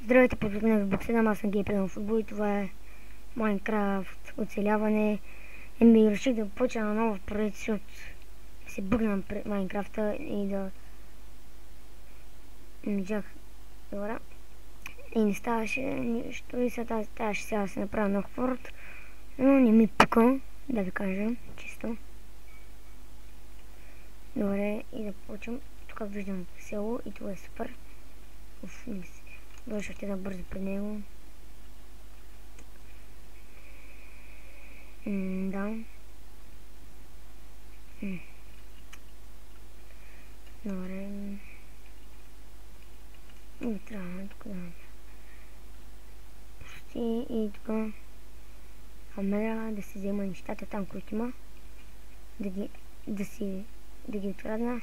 Здравейте, поздравления ви, Бокседам, аз съм геймплей на футбол и това е Майнкрафт оцеляване. Реших да почна на нов проект, защото се бъгна Майнкрафта и да не можах добра. И не ставаше нищо и сега ставаше сега да се направя нов форт, но не ми пука, да ви кажа, чисто. Добре, и да почвам. Тук виждам село и това е супер. Добре, ще да бързо пред него. Да. Добре. И трябва тук да почти и тук камера да си взема нещата там, които има. Да ги открадна.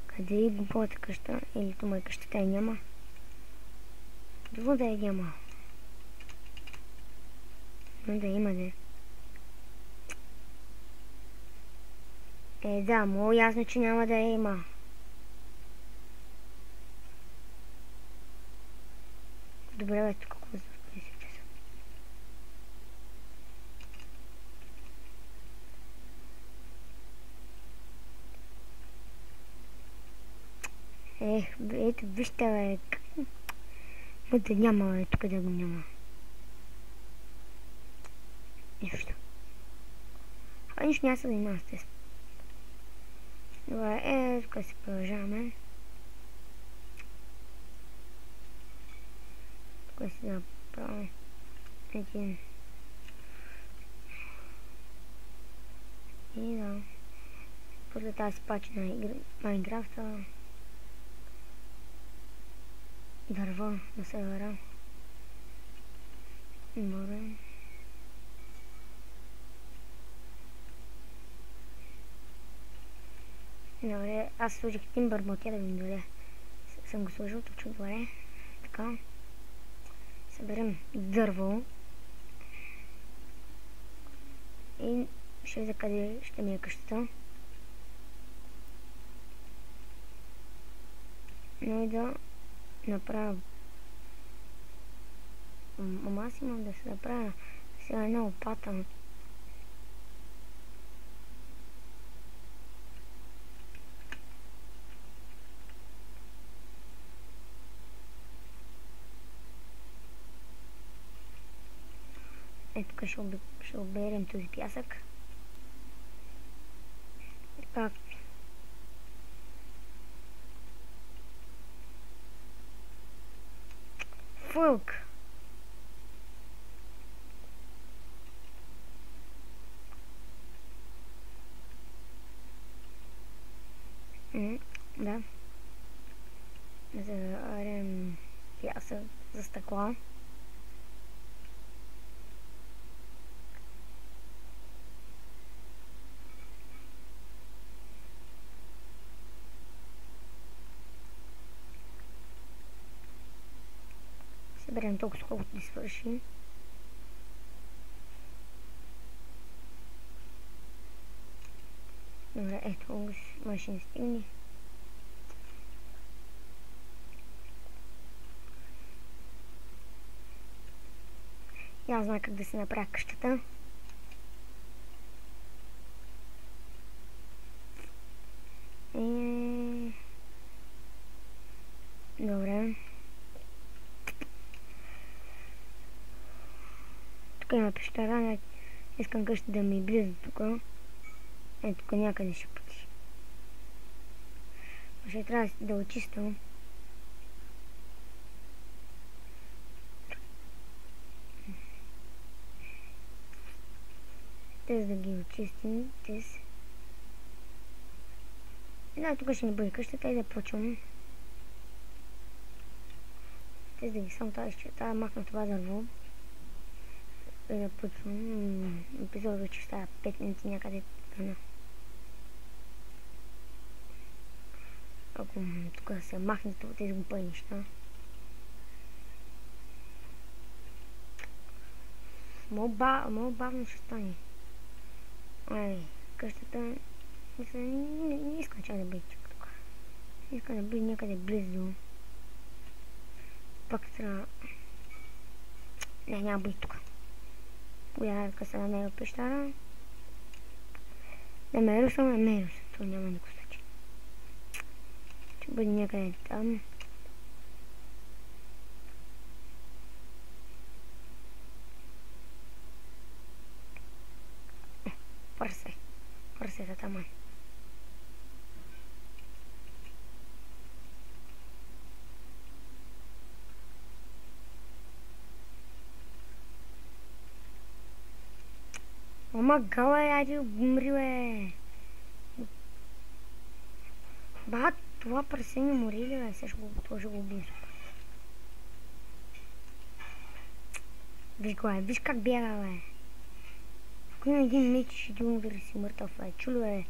Къде е глуповата къща? Или то май къщата я няма? Дово да я няма. Но да има, да. Да, много ясно, че няма да я има. Добре, бе, тук какво за 10 часа. Ето, вижте, бе. Но да няма, бе, тук да го няма. Нищо. Нищо няма се занимава с тези. Добре, тук се продължаваме. Тук си направим един. И да. После тази пача на Майнкрафта. Дърво на севера. Добре. Добре, аз сложих тимбър мотия да ми дойде. Съм го сложил точно добре. Така. Съберем дърво. И ще видя къде ще ми е къщата. Но и да направя... Ама аз имам да се направя сега една лопата. Тук ще оберем този пясък. Така. Фълк! Да. Заберем пясък за стъкла. Съберем толкова колкото да свършим. Добре, ето, май не стигне. И аз знам как да се направя къщата. Добре. Тук има пещера, искам къща да ми е близо тук. Тук някъде ще пъти. Ще трябва да очистам. Тези да ги очистим. Да, тук ще ни бъде къщата и да почвам. Тези да ги само тази махна това дърво. И да почвам. Епизодът ще става 5 минути някъде. Ако тук се махнат от тези глупави неща. Много бавно ще стане. Къщата... Мисля, не искам чак да бъде тук. Искам да бъде някъде близо. пак трябва... Не, няма бъде тук. Коя къса на него пещера? Намерил съм. То няма никакво случай. Ще бъде някъде там. Парсета там. Ама гала айде умри, бе. Ба, това парсе не мори ли, бе? Сега ще го убия. Виж го, виж как бяга, бе. Ако има един меч, ще ти удари си мъртъв, бе. Чуло, бе.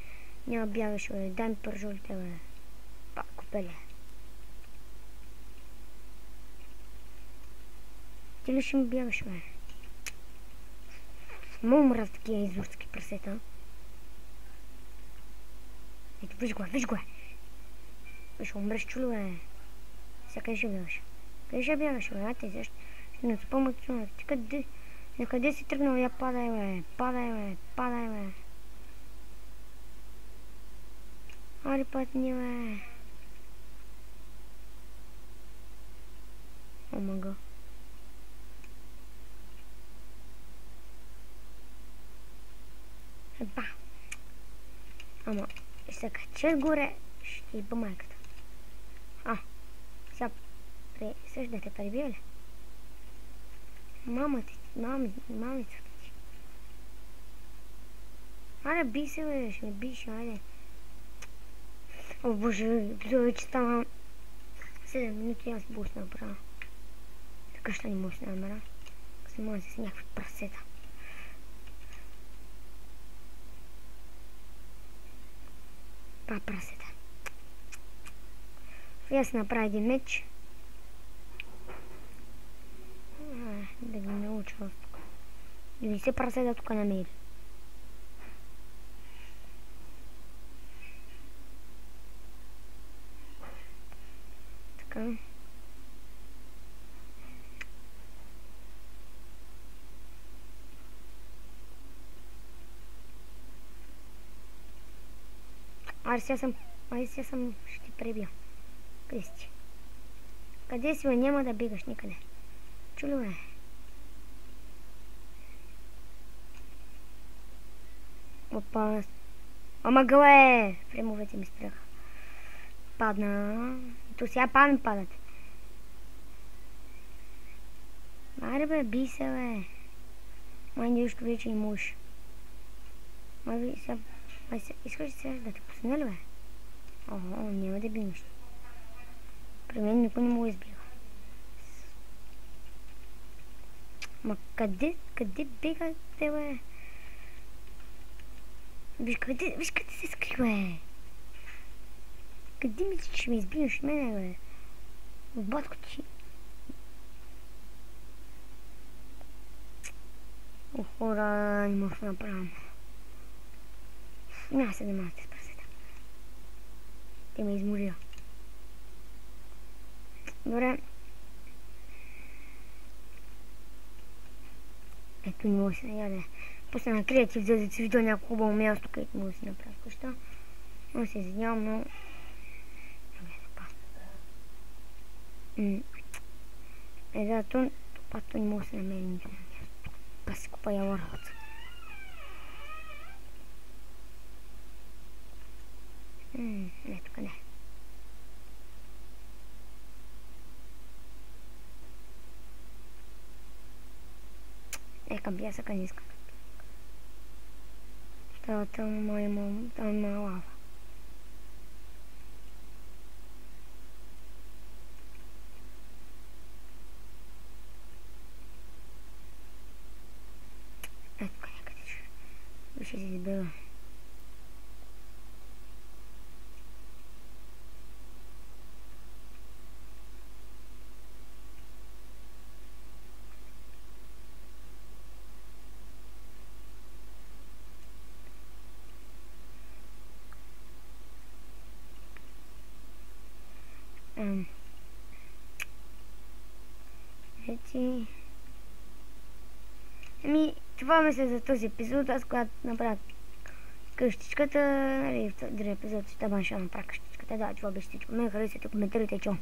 Няма бягаш, бе. Дай ми пържолите, бе. Пак купеле. Ти ли ще ми бягаш, бе? Ма умра в такива изурски прасета. Ето, виж го, виж го. Ще умреш, чуло, бе. Сега къде ще бягаш? Къде ще бягаш, бе? Ате, защо? Ще не спомня, чуло. Ти къде? Накъде си тръгнал? Я падай, бе. Падай, бе. Падай, бе. Ари пътни, бе. Омага. Еба. Ама, ще се кача горе, ще иба майката. Сега да те прибия ли? Мамицата ти. Аре, би се, бе, ще ме биш, айде. О, боже, вече стана 7 минути, аз бус направя. Така ще не може да намеря. Се може с някакви прасета. Прасета. Я си направя един меч. Да ги науча аз тук. 90 прасета тук намери. Така. Айде сега съм, ще ти пребия. Къде си? Къде си, бе? Няма да бегаш никъде. Чуло, бе? Опа. Ама гъле! Фремовете ми спряха. Падна. То сега ми падат. Аре, бе, би се, бе. Май нещо вече не можеш. Май сега... Искаш сега да те пусна ли, бе? Няма да бинеш. При мен никой не му избига. Ма къде бегате, бе? Виж къде се скри, бе? Къде мислиш, че ме избинеш мене, бе? В батко ти. Хора, не мога да направя. Няма се занимавате с прасета. Те ме измория. Добре. Ето не мога да се наяде. После на креатив, за да си видя някакво хубаво място, където мога да си направя къща. Но се извинявам, но... Ето, пато не мога да се намери никъде място. Па си купа яварата. Не, тук не. Към пясъка не искам. Там има лава. Ето къде ще се избера. Деци. Това мисля за този епизод. Аз когато направя къщичката, нали, в другия епизод ще направя къщичката. Да, това беше всичко. Ме харесайте, коментирайте, чао.